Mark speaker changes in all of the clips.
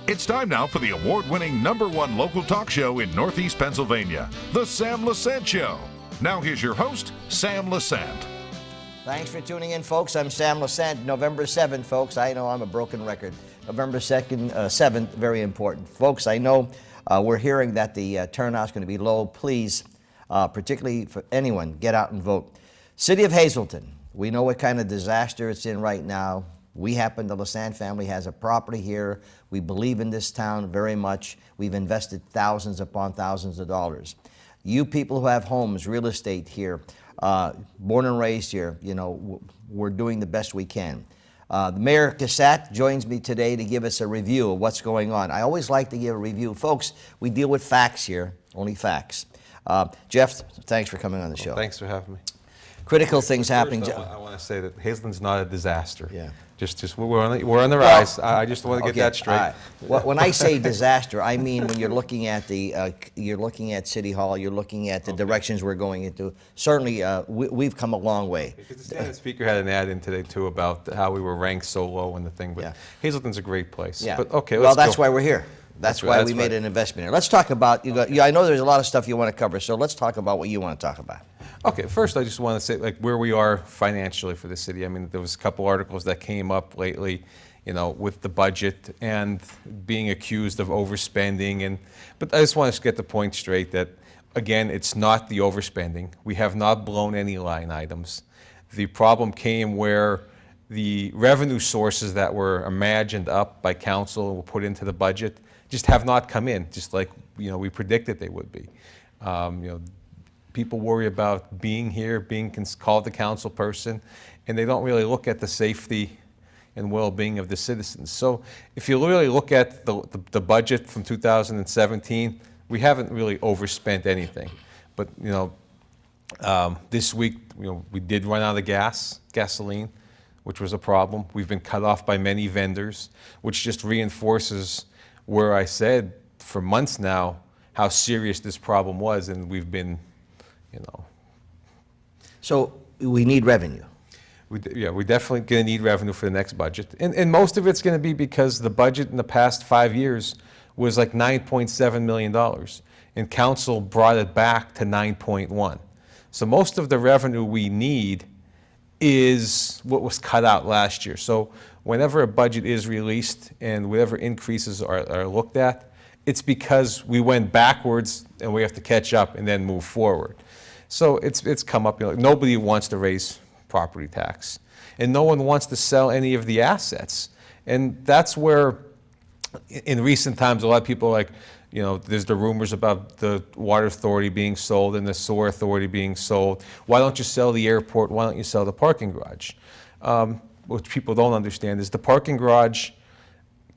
Speaker 1: It's time now for the award-winning #1 local talk show in Northeast Pennsylvania, The Sam Lesante Show. Now here's your host, Sam Lesante.
Speaker 2: Thanks for tuning in, folks. I'm Sam Lesante. November 7th, folks. I know I'm a broken record. November 7th, very important. Folks, I know we're hearing that the turnout's going to be low. Please, particularly for anyone, get out and vote. City of Hazleton, we know what kind of disaster it's in right now. We happen, the Lesante family has a property here. We believe in this town very much. We've invested thousands upon thousands of dollars. You people who have homes, real estate here, born and raised here, you know, we're doing the best we can. The Mayor Cusat joins me today to give us a review of what's going on. I always like to give a review. Folks, we deal with facts here, only facts. Jeff, thanks for coming on the show.
Speaker 3: Thanks for having me.
Speaker 2: Critical things happening.
Speaker 3: I want to say that Hazleton's not a disaster.
Speaker 2: Yeah.
Speaker 3: Just we're on the rise. I just want to get that straight.
Speaker 2: Right. Well, when I say disaster, I mean when you're looking at City Hall, you're looking at the directions we're going into. Certainly, we've come a long way.
Speaker 3: Because the Senate Speaker had an ad in today too about how we were ranked so low in the thing. But
Speaker 2: Yeah.
Speaker 3: Hazleton's a great place.
Speaker 2: Yeah.
Speaker 3: But okay,
Speaker 2: well,
Speaker 3: let's
Speaker 2: that's
Speaker 3: go.
Speaker 2: why we're here. That's why we made an investment here. Let's talk about. I know there's a lot of stuff you want to cover, so let's talk about what you want to talk about.
Speaker 3: Okay, first I just want to say like where we are financially for the city. I mean, there was a couple articles that came up lately, you know, with the budget and being accused of overspending. But I just want to get the point straight that, again, it's not the overspending. We have not blown any line items. The problem came where the revenue sources that were imagined up by council and were put into the budget just have not come in, just like we predicted they would be. People worry about being here, being called the council person, and they don't really look at the safety and well-being of the citizens. So if you really look at the budget from 2017, we haven't really overspent anything. But this week we did run out of gasoline, which was a problem. We've been cut off by many vendors, which just reinforces where I said for months now how serious this problem was, and we've been.
Speaker 2: So we need revenue.
Speaker 3: We're definitely going to need revenue for the next budget. And most of it's going to be because the budget in the past 5 years was like $9.7 million, and council brought it back to 9.1. So most of the revenue we need is what was cut out last year. So whenever a budget is released and whatever increases are looked at, it's because we went backwards and we have to catch up and then move forward. So it's come up. Nobody wants to raise property tax, and no one wants to sell any of the assets. And that's where, in recent times, a lot of people are like, there's the rumors about the water authority being sold and the sewer authority being sold. Why don't you sell the airport? Why don't you sell the parking garage? What people don't understand is the parking garage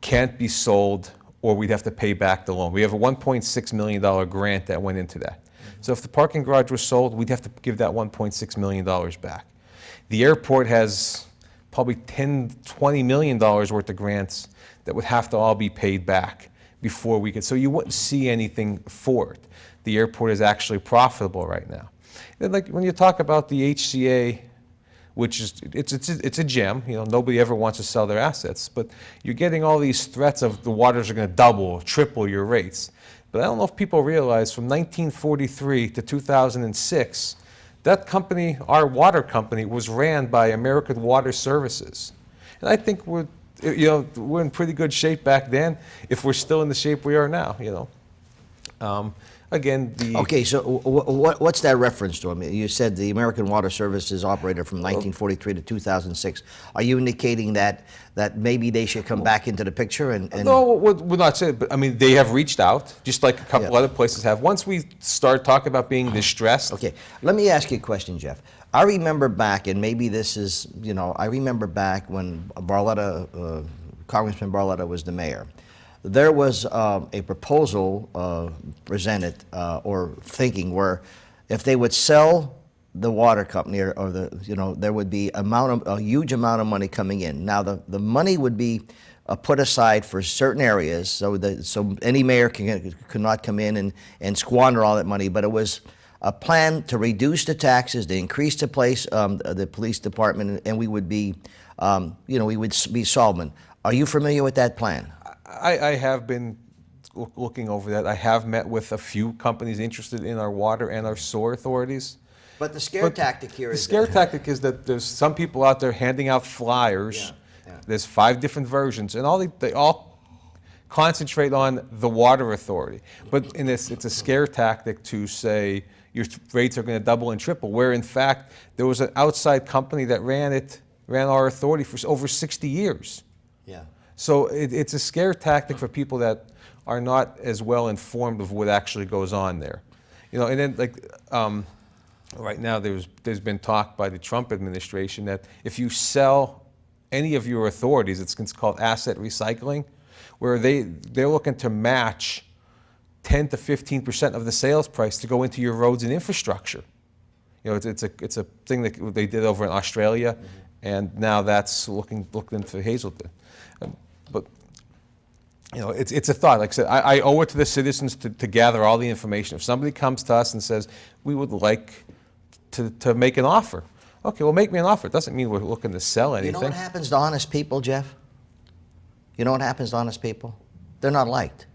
Speaker 3: can't be sold, or we'd have to pay back the loan. We have a $1.6 million grant that went into that. So if the parking garage was sold, we'd have to give that $1.6 million back. The airport has probably $20 million worth of grants that would have to all be paid back before we could. So you wouldn't see anything for it. The airport is actually profitable right now. And like when you talk about the HCA, which is it's a gem. Nobody ever wants to sell their assets, but you're getting all these threats of the waters are going to double, triple your rates. But I don't know if people realize from 1943 to 2006, that company, our water company, was ran by American Water Services. And I think we're in pretty good shape back then if we're still in the shape we are now, Again,
Speaker 2: Okay, so what's that reference to? I mean, you said the American Water Services operated from 1943 to 2006. Are you indicating that maybe they should come back into the picture? And
Speaker 3: No, we're not saying, but I mean, they have reached out, just like a couple other places have. Once we start talking about being distressed.
Speaker 2: Okay, let me ask you a question, Jeff. I remember back, and maybe this is, I remember back when Congressman Barletta was the mayor. There was a proposal presented or thinking where if they would sell the water company or there would be a huge amount of money coming in. Now the money would be put aside for certain areas so any mayor could not come in and squander all that money, but it was a plan to reduce the taxes, to increase the police department, and we would be solvent. Are you familiar with that plan?
Speaker 3: I have been looking over that. I have met with a few companies interested in our water and our sewer authorities.
Speaker 2: But the scare tactic here
Speaker 3: The
Speaker 2: is
Speaker 3: scare tactic is that there's some people out there handing out flyers.
Speaker 2: Yeah.
Speaker 3: There's 5 different versions, and they all concentrate on the water authority. But in this, it's a scare tactic to say your rates are going to double and triple, where in fact there was an outside company that ran our authority for over 60 years.
Speaker 2: Yeah.
Speaker 3: So it's a scare tactic for people that are not as well informed of what actually goes on there. And then right now there's been talk by the Trump administration that if you sell any of your authorities, it's called asset recycling, where they're looking to match 10 to 15% of the sales price to go into your roads and infrastructure. It's a thing that they did over in Australia, and now that's looked into Hazleton. But it's a thought. Like I said, I owe it to the citizens to gather all the information. If somebody comes to us and says, we would like to make an offer, okay, well, make me an offer. It doesn't mean we're looking to sell anything.
Speaker 2: You know what happens to honest people, Jeff? You know what happens to honest people? They're not liked.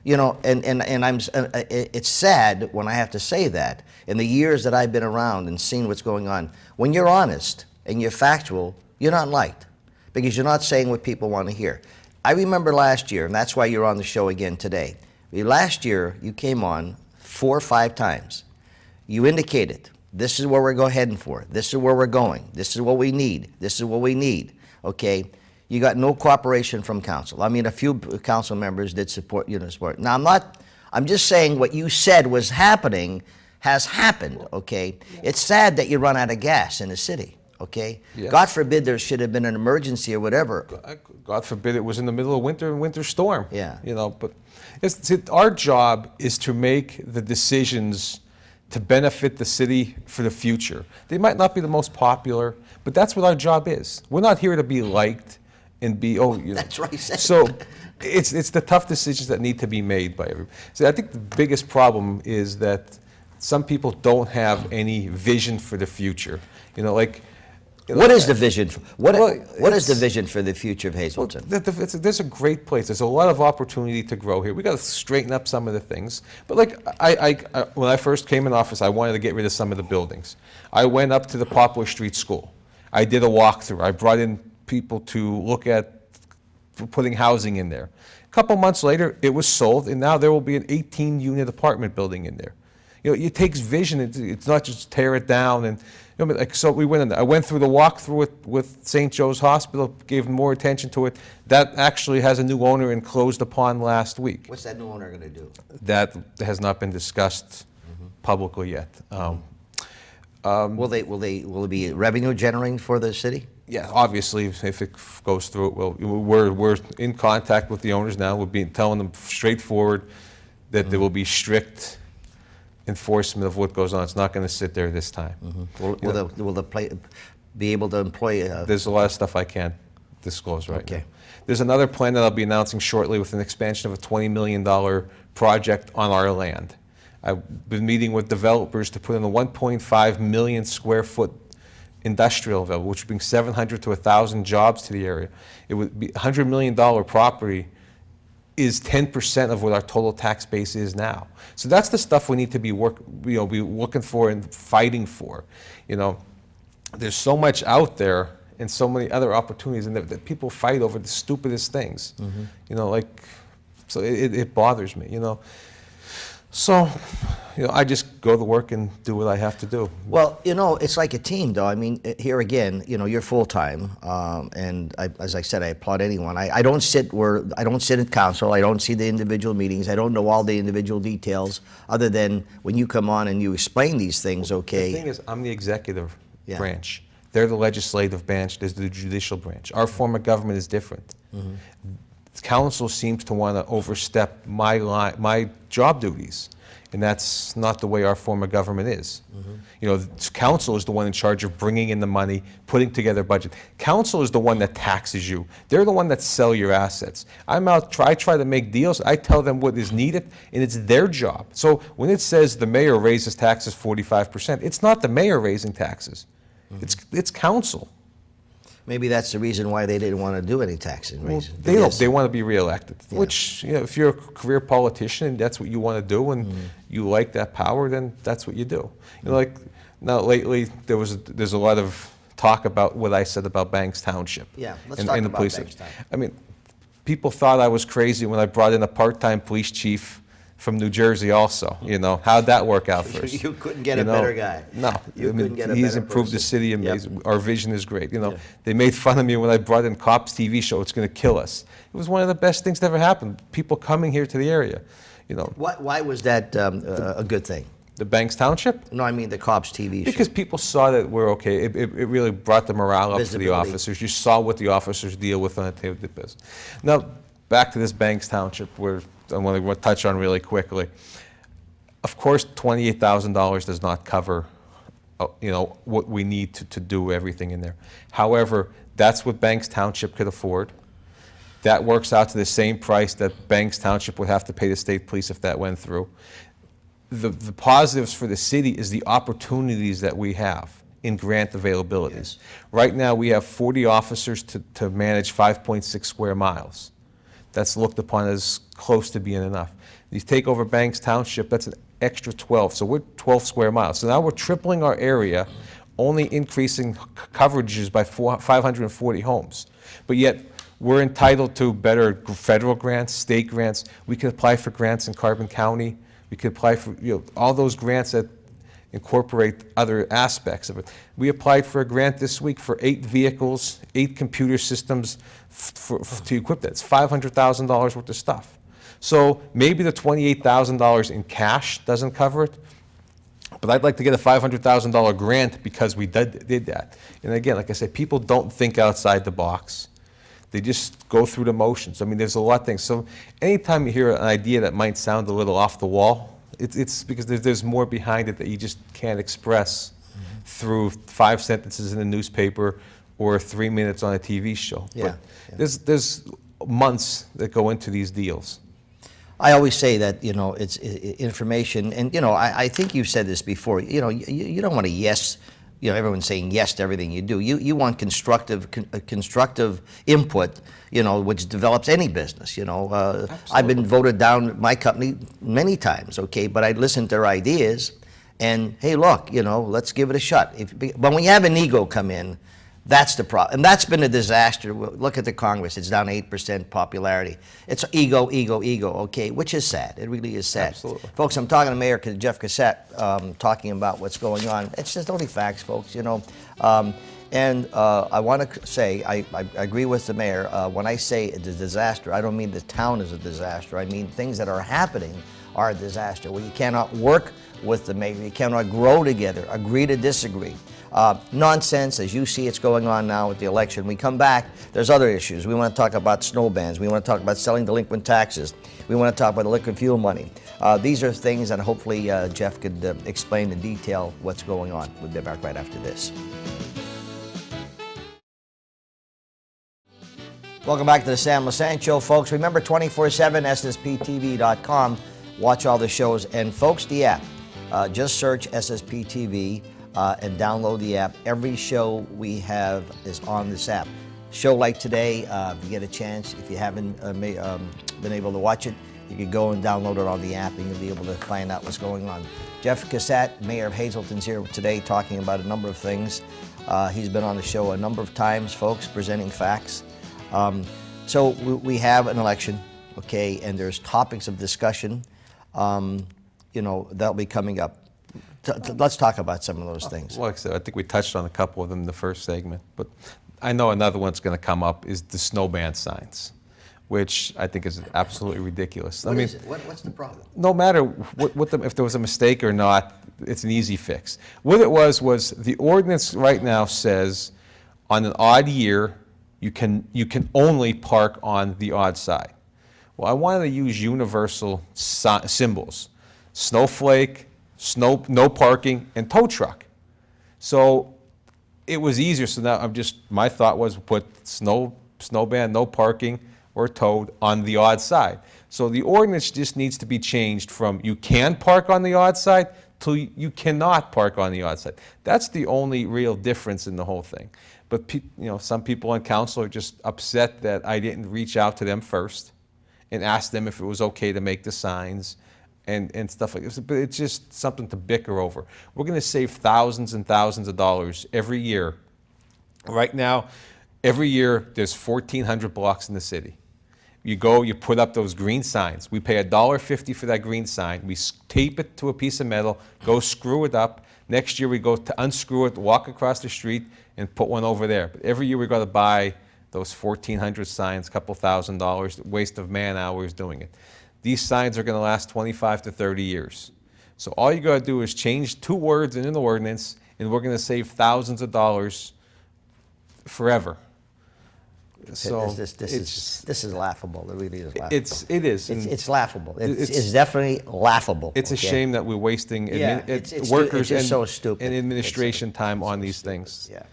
Speaker 2: It's sad when I have to say that. In the years that I've been around and seen what's going on, when you're honest and you're factual, you're not liked because you're not saying what people want to hear. I remember last year, and that's why you're on the show again today. Last year, you came on 4 or 5 times. You indicated, this is where we're heading for. This is where we're going. This is what we need. This is what we need. Okay? You got no cooperation from council. I mean, a few council members did support you. Now, I'm just saying what you said was happening has happened, okay? It's sad that you run out of gas in the city, okay?
Speaker 3: Yeah.
Speaker 2: God forbid there should have been an emergency or whatever.
Speaker 3: God forbid it was in the middle of winter storm.
Speaker 2: Yeah.
Speaker 3: But our job is to make the decisions to benefit the city for the future. They might not be the most popular, but that's what our job is. We're not here to be liked and be,
Speaker 2: That's right.
Speaker 3: So it's the tough decisions that need to be made by everybody. So I think the biggest problem is that some people don't have any vision for the future.
Speaker 2: What is the vision? What is the vision for the future of Hazleton?
Speaker 3: There's a great place. There's a lot of opportunity to grow here. We got to straighten up some of the things. But when I first came in office, I wanted to get rid of some of the buildings. I went up to the Poplar Street School. I did a walkthrough. I brought in people to look at putting housing in there. A couple months later, it was sold, and now there will be an 18-unit apartment building in there. It takes vision. It's not just tear it down and. So we went in there. I went through the walkthrough with St. Joe's Hospital, gave more attention to it. That actually has a new owner and closed upon last week.
Speaker 2: What's that new owner going to do?
Speaker 3: That has not been discussed publicly yet.
Speaker 2: Will it be revenue generating for the city?
Speaker 3: Yeah, obviously, if it goes through, we're in contact with the owners now. We'll be telling them straightforward that there will be strict enforcement of what goes on. It's not going to sit there this time.
Speaker 2: Will the be able to employ?
Speaker 3: There's a lot of stuff I can't disclose right now.
Speaker 2: Okay.
Speaker 3: There's another plan that I'll be announcing shortly with an expansion of a $20 million project on our land. I've been meeting with developers to put in a 1.5 million square foot industrial development, which would bring 700 to 1,000 jobs to the area. It would be $100 million property is 10% of what our total tax base is now. So that's the stuff we need to be looking for and fighting for. There's so much out there and so many other opportunities, and that people fight over the stupidest things. So it bothers me. So, I just go to work and do what I have to do.
Speaker 2: Well, it's like a team, though. I mean, here again, you're full-time, and as I said, I applaud anyone. I don't sit in council. I don't see the individual meetings. I don't know all the individual details, other than when you come on and you explain these things, okay?
Speaker 3: The thing is, I'm the executive branch. They're the legislative branch. There's the judicial branch. Our form of government is different. Council seems to want to overstep my job duties, and that's not the way our form of government is. Council is the one in charge of bringing in the money, putting together a budget. Council is the one that taxes you. They're the one that sell your assets. I try to make deals. I tell them what is needed, and it's their job. So when it says the mayor raises taxes 45%, it's not the mayor raising taxes. It's council.
Speaker 2: Maybe that's the reason why they didn't want to do any tax increases.
Speaker 3: They don't. They want to be reelected. Yeah. Which, if you're a career politician, that's what you want to do, and you like that power, then that's what you do. Like now lately, there's a lot of talk about what I said about Banks Township.
Speaker 2: Yeah, let's talk about Banks Township.
Speaker 3: I mean, people thought I was crazy when I brought in a part-time police chief from New Jersey also. How'd that work out for us?
Speaker 2: You couldn't get a better guy.
Speaker 3: No, he's improved the city amazing. Our vision is great. They made fun of me when I brought in Cops TV show. It's going to kill us. It was one of the best things to ever happen. People coming here to the area.
Speaker 2: Why was that a good thing?
Speaker 3: The Banks Township?
Speaker 2: No, I mean the Cops TV show.
Speaker 3: Because people saw that we're okay. It really brought the morale up to the officers. You saw what the officers deal with on a daily basis. Now, back to this Banks Township, where I want to touch on really quickly. Of course, $28,000 does not cover, what we need to do everything in there. However, that's what Banks Township could afford. That works out to the same price that Banks Township would have to pay the state police if that went through. The positives for the city is the opportunities that we have in grant availabilities.
Speaker 2: Yes.
Speaker 3: Right now, we have 40 officers to manage 5.6 square miles. That's looked upon as close to being enough. You take over Banks Township, that's an extra 12, so we're 12 square miles. So now we're tripling our area, only increasing coverages by 540 homes. But yet, we're entitled to better federal grants, state grants. We could apply for grants in Carbon County. We could apply for all those grants that incorporate other aspects of it. We applied for a grant this week for 8 vehicles, 8 computer systems to equip that. It's $500,000 worth of stuff. So maybe the $28,000 in cash doesn't cover it, but I'd like to get a $500,000 grant because we did that. And again, like I said, people don't think outside the box. They just go through the motions. I mean, there's a lot of things. So anytime you hear an idea that might sound a little off the wall, it's because there's more behind it that you just can't express through 5 sentences in a newspaper or 3 minutes on a TV show.
Speaker 2: Yeah,
Speaker 3: But there's months that go into these deals.
Speaker 2: I always say that, it's information, and, I think you've said this before, you don't want to yes, everyone's saying yes to everything you do. You want constructive input, which develops any business, I've been voted down my company many times, okay, but I listen to their ideas, and hey, look, let's give it a shot. But when you have an ego come in, that's the problem. And that's been a disaster. Look at the Congress. It's down 8% popularity. It's ego, okay, which is sad. It really is sad.
Speaker 3: Absolutely.
Speaker 2: Folks, I'm talking to Mayor Jeff Cusat, talking about what's going on. It's just only facts, folks, And I want to say, I agree with the mayor. When I say it's a disaster, I don't mean the town is a disaster. I mean things that are happening are a disaster, where you cannot work with the mayor, you cannot grow together, agree to disagree. Nonsense, as you see it's going on now with the election. We come back, there's other issues. We want to talk about snow bans. We want to talk about selling delinquent taxes. We want to talk about the liquid fuel money. These are things that hopefully Jeff could explain in detail what's going on. We'll be back right after this. Welcome back to the Sam Lesante Show, folks. Remember, 24/7, SSPTV.com. Watch all the shows. And, folks, the app. Just search SSP TV and download the app. Every show we have is on this app. Show like today, if you get a chance, if you haven't been able to watch it, you can go and download it on the app, and you'll be able to find out what's going on. Jeff Cusat, Mayor of Hazleton, is here today talking about a number of things. He's been on the show a number of times, folks, presenting facts. So we have an election, okay, and there's topics of discussion, that'll be coming up. Let's talk about some of those things.
Speaker 3: Like I said, I think we touched on a couple of them in the first segment, but I know another one that's going to come up is the snow ban signs, which I think is absolutely ridiculous.
Speaker 2: What is it? What's the problem?
Speaker 3: No matter if there was a mistake or not, it's an easy fix. What it was the ordinance right now says on an odd year, you can only park on the odd side. Well, I wanted to use universal symbols: snowflake, no parking, and tow truck. So it was easier. So now my thought was put snow ban, no parking, or towed on the odd side. So the ordinance just needs to be changed from you can park on the odd side till you cannot park on the odd side. That's the only real difference in the whole thing. But some people on council are just upset that I didn't reach out to them first and ask them if it was okay to make the signs and stuff like this. But it's just something to bicker over. We're going to save thousands and thousands of dollars every year. Right now, every year there's 1,400 blocks in the city. You go, you put up those green signs. We pay $1.50 for that green sign. We tape it to a piece of metal, go screw it up. Next year we go to unscrew it, walk across the street, and put one over there. But every year we got to buy those 1,400 signs, a couple $1,000, waste of man hours doing it. These signs are going to last 25 to 30 years. So all you got to do is change 2 words in an ordinance, and we're going to save thousands of dollars forever. So
Speaker 2: this is laughable. It really is laughable.
Speaker 3: It is.
Speaker 2: It's laughable. It's definitely laughable.
Speaker 3: It's a shame that we're wasting workers and administration time on these things.
Speaker 2: Yeah.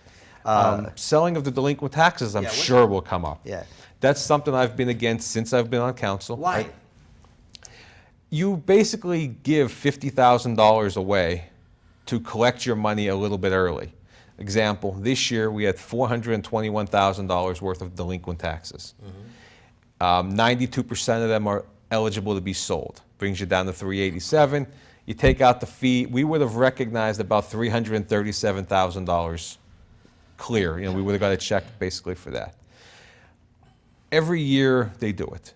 Speaker 3: Selling of the delinquent taxes, I'm sure will come up.
Speaker 2: Yeah.
Speaker 3: That's something I've been against since I've been on council.
Speaker 2: Why?
Speaker 3: You basically give $50,000 away to collect your money a little bit early. Example, this year we had $421,000 worth of delinquent taxes. 92% of them are eligible to be sold. Brings you down to $387. You take out the fee, we would have recognized about $337,000 clear. We would have got a check basically for that. Every year they do it.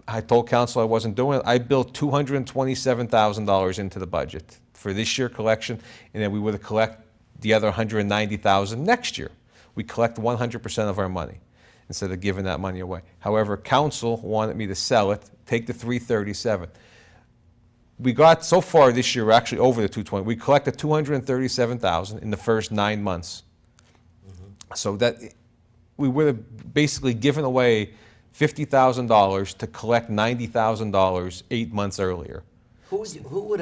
Speaker 3: I told council I wasn't doing it. I built $227,000 into the budget for this year collection, and then we would have collected the other $190,000 next year. We collect 100% of our money instead of giving that money away. However, council wanted me to sell it, take the $337. We got, so far this year, we're actually over the $220. We collected $237,000 in the first 9 months. So that we would have basically given away $50,000 to collect $90,000 8 months earlier.
Speaker 2: Who would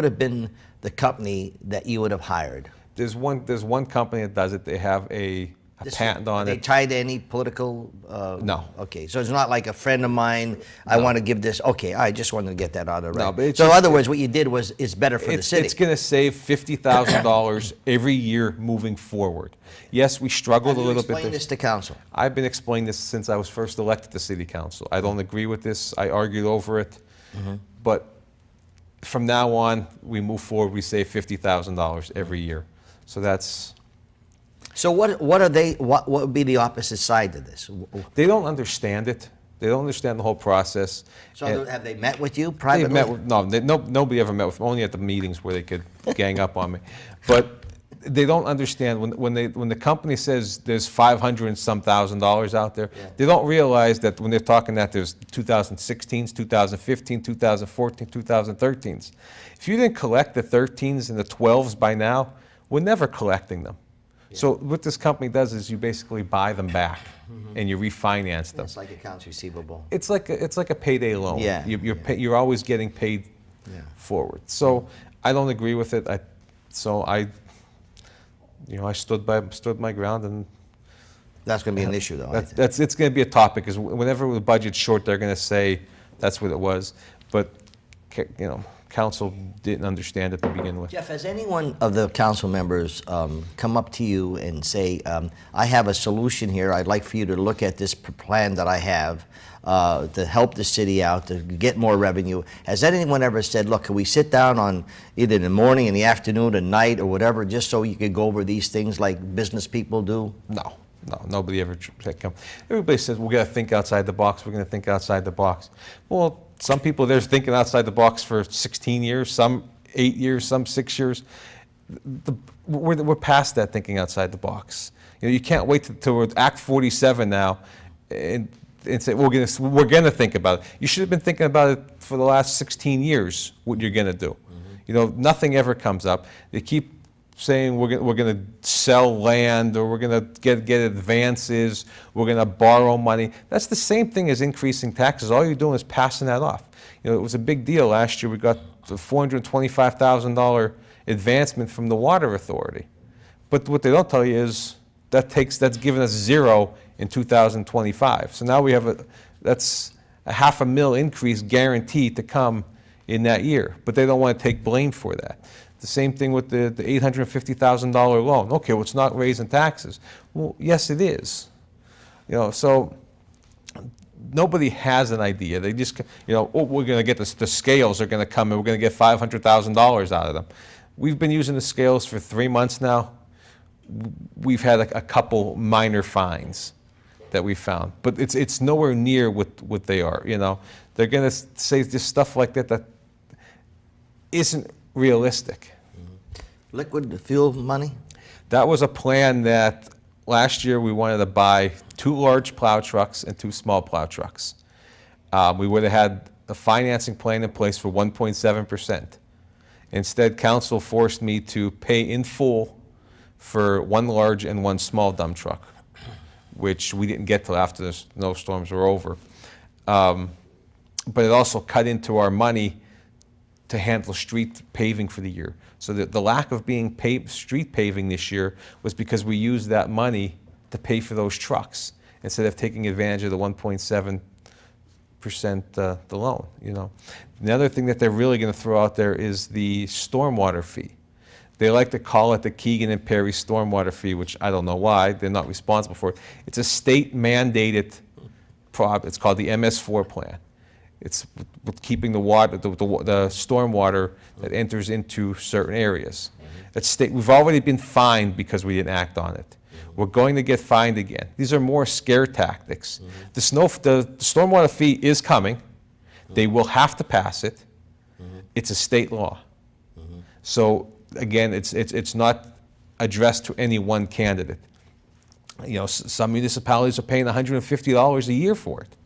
Speaker 2: have been the company that you would have hired?
Speaker 3: There's one company that does it. They have a patent on it.
Speaker 2: They tied to any political?
Speaker 3: No.
Speaker 2: Okay, so it's not like a friend of mine, I want to give this, okay, I just wanted to get that out of the
Speaker 3: No,
Speaker 2: right.
Speaker 3: but it's
Speaker 2: So in
Speaker 3: just-
Speaker 2: other words, what you did was, is better for the city.
Speaker 3: It's going to save $50,000 every year moving forward. Yes, we struggled a little bit.
Speaker 2: Explain this to council.
Speaker 3: I've been explaining this since I was first elected to city council. I don't agree with this. I argued over it. But from now on, we move forward, we save $50,000 every year. So that's...
Speaker 2: So what would be the opposite side to this?
Speaker 3: They don't understand it. They don't understand the whole process.
Speaker 2: So have they met with you
Speaker 3: They've
Speaker 2: privately?
Speaker 3: met with, nobody ever met with me, only at the meetings where they could gang up on me. But they don't understand when the company says there's $500 and some thousand out there, they don't realize that when they're talking that there's 2016s, 2015, 2014, 2013s. If you didn't collect the 13s and the 12s by now, we're never collecting them. So what this company does is you basically buy them back and you refinance them.
Speaker 2: It's like accounts receivable.
Speaker 3: It's like a payday loan.
Speaker 2: Yeah.
Speaker 3: You're always getting paid forward. So I don't agree with it. I stood my ground, and
Speaker 2: That's going to be an issue, though.
Speaker 3: it's going to be a topic, because whenever the budget's short, they're going to say that's what it was. But council didn't understand it to begin with.
Speaker 2: Jeff, has anyone of the council members come up to you and say, I have a solution here, I'd like for you to look at this plan that I have to help the city out, to get more revenue? Has anyone ever said, look, can we sit down on either in the morning, in the afternoon, at night, or whatever, just so you could go over these things like business people do?
Speaker 3: No, nobody ever come. Everybody says, we're going to think outside the box, we're going to think outside the box. Well, some people, they're thinking outside the box for 16 years, some 8 years, some 6 years. We're past that thinking outside the box. You can't wait till Act 47 now and say, we're going to think about it. You should have been thinking about it for the last 16 years, what you're going to do. Nothing ever comes up. They keep saying we're going to sell land, or we're going to get advances, we're going to borrow money. That's the same thing as increasing taxes. All you're doing is passing that off. It was a big deal last year. We got the $425,000 advancement from the Water Authority. But what they don't tell you is that's given us zero in 2025. So now we have that's a $500,000 increase guaranteed to come in that year, but they don't want to take blame for that. The same thing with the $850,000 loan. Okay, well, it's not raising taxes. Well, yes, it is. So nobody has an idea. They just, oh, we're going to get the scales are going to come and we're going to get $500,000 out of them. We've been using the scales for 3 months now. We've had a couple minor fines that we found, but it's nowhere near what they are. They're going to say just stuff like that isn't realistic.
Speaker 2: Liquid fuel money?
Speaker 3: That was a plan that last year we wanted to buy 2 large plow trucks and 2 small plow trucks. We would have had a financing plan in place for 1.7%. Instead, council forced me to pay in full for 1 large and 1 small dump truck, which we didn't get till after the snowstorms were over. But it also cut into our money to handle street paving for the year. So the lack of being street paving this year was because we used that money to pay for those trucks instead of taking advantage of the 1.7% the loan. The other thing that they're really going to throw out there is the stormwater fee. They like to call it the Keegan and Perry stormwater fee, which I don't know why. They're not responsible for it. It's a state mandated problem. It's called the MS4 plan. It's with keeping the water, the stormwater that enters into certain areas. We've already been fined because we didn't act on it. We're going to get fined again. These are more scare tactics. The stormwater fee is coming. They will have to pass it. It's a state law. So again, it's not addressed to any one candidate. Some municipalities are paying $150 a year for it.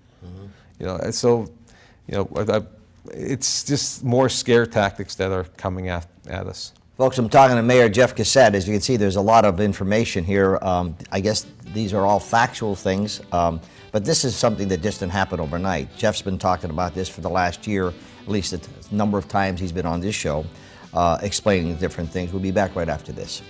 Speaker 3: It's just more scare tactics that are coming at us.
Speaker 2: Folks, I'm talking to Mayor Jeff Cusat. As you can see, there's a lot of information here. I guess these are all factual things, but this is something that just didn't happen overnight. Jeff's been talking about this for the last year, at least a number of times he's been on this show, explaining different things. We'll be back right after this.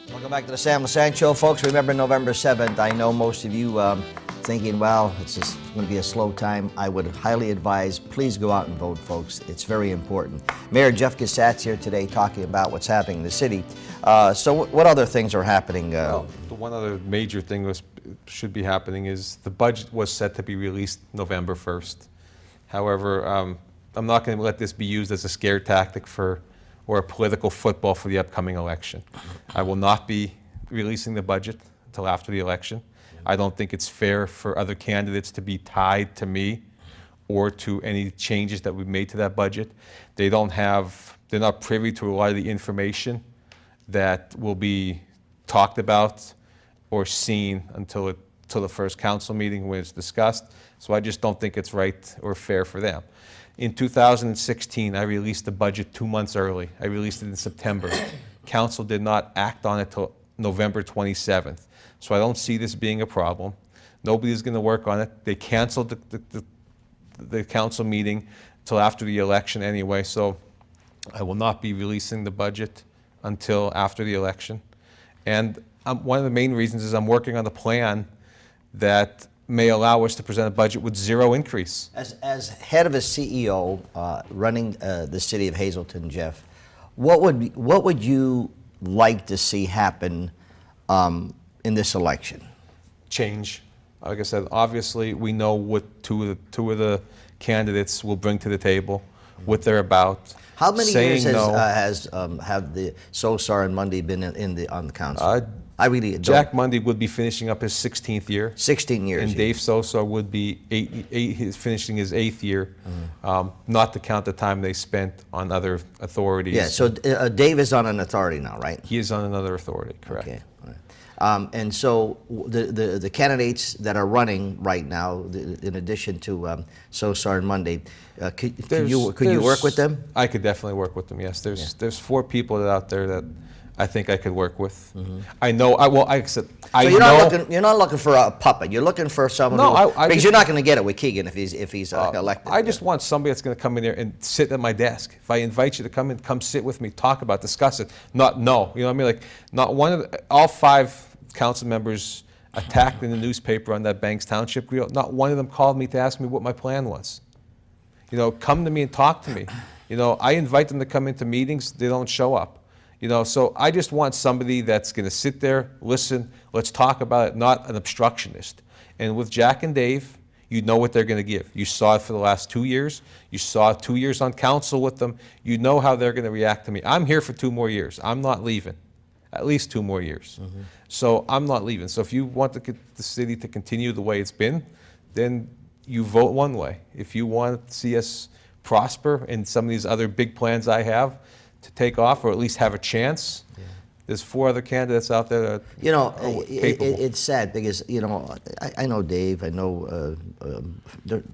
Speaker 2: Welcome back to the Sam Lesante Show, folks. Remember November 7th. I know most of you thinking, well, it's just going to be a slow time. I would highly advise, please go out and vote, folks. It's very important. Mayor Jeff Cusat's here today talking about what's happening in the city. So what other things are happening?
Speaker 3: Well, the one other major thing should be happening is the budget was set to be released November 1st. However, I'm not going to let this be used as a scare tactic or a political football for the upcoming election. I will not be releasing the budget until after the election. I don't think it's fair for other candidates to be tied to me or to any changes that we've made to that budget. They're not privy to a lot of the information that will be talked about or seen until the first council meeting when it's discussed. So I just don't think it's right or fair for them. In 2016, I released the budget 2 months early. I released it in September. Council did not act on it till November 27th. So I don't see this being a problem. Nobody's going to work on it. They canceled the council meeting till after the election anyway, so I will not be releasing the budget until after the election. And one of the main reasons is I'm working on a plan that may allow us to present a budget with 0 increase.
Speaker 2: As head of a CEO running the city of Hazleton, Jeff, what would you like to see happen in this election?
Speaker 3: Change. Like I said, obviously we know what two of the candidates will bring to the table, what they're about.
Speaker 2: How many years
Speaker 3: no,
Speaker 2: have the Sosar and Mundy been on the council? I really don't.
Speaker 3: Jack Mundy would be finishing up his 16th year.
Speaker 2: 16 years.
Speaker 3: And Dave Sosar would be finishing his 8th year, not to count the time they spent on other authorities.
Speaker 2: Yeah, so Dave is on an authority now, right?
Speaker 3: He is on another authority, correct.
Speaker 2: Okay. And so the candidates that are running right now, in addition to Sosar and Mundy, could you work with them?
Speaker 3: I could definitely work with them, yes. There's 4 people out there that I think I could work with. Mm-hmm. I know. So
Speaker 2: you're not looking for a puppet. You're looking for someone because you're not going to get it with Keegan if he's elected.
Speaker 3: I just want somebody that's going to come in there and sit at my desk. If I invite you to come sit with me, talk about, discuss it. Not no. You know what I mean? Like not one of all 5 council members attacked in the newspaper on that Banks Township deal. Not one of them called me to ask me what my plan was. You know, come to me and talk to me. You know, I invite them to come into meetings, they don't show up. You know, so I just want somebody that's going to sit there, listen, let's talk about it, not an obstructionist. And with Jack and Dave, you know what they're going to give. You saw it for the last 2 years. You saw 2 years on council with them. You know how they're going to react to me. I'm here for 2 more years. I'm not leaving. At least 2 more years. So I'm not leaving. So if you want the city to continue the way it's been, then you vote one way. If you want to see us prosper in some of these other big plans I have to take off, or at least have a chance, there's 4 other candidates out there that
Speaker 2: You know,
Speaker 3: are capable.
Speaker 2: it's sad because, you know, I know Dave, I know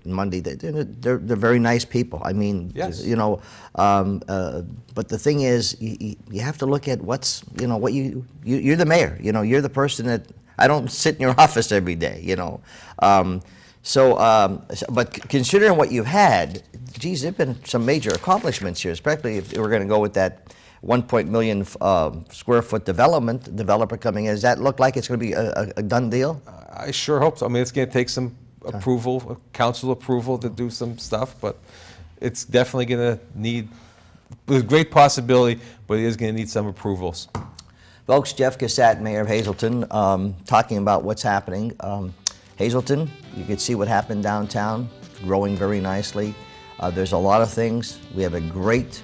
Speaker 2: Monday, they're very nice people. I mean,
Speaker 3: Yes.
Speaker 2: you know, but the thing is, you have to look at what's, you know, what you're the mayor, you know, you're the person that, I don't sit in your office every day, you know. But considering what you've had, geez, there have been some major accomplishments here, especially if we're going to go with that 1 million square foot developer coming in. Does that look like it's going to be a done deal?
Speaker 3: I sure hope so. I mean, it's going to take some approval, council approval to do some stuff, but it's definitely going to need, with great possibility, but it is going to need some approvals.
Speaker 2: Folks, Jeff Cusat, Mayor of Hazleton, talking about what's happening. Hazleton, you can see what happened downtown, growing very nicely. There's a lot of things. We have a great,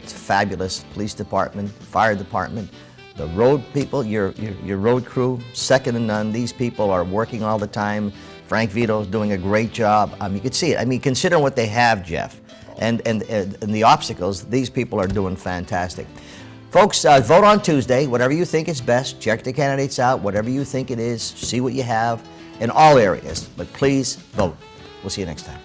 Speaker 2: fabulous police department, fire department. The road people, your road crew, second to none. These people are working all the time. Frank Vito's doing a great job. You can see it. I mean, consider what they have, Jeff, and the obstacles. These people are doing fantastic. Folks, vote on Tuesday. Whatever you think is best, check the candidates out. Whatever you think it is, see what you have in all areas. But please vote. We'll see you next time.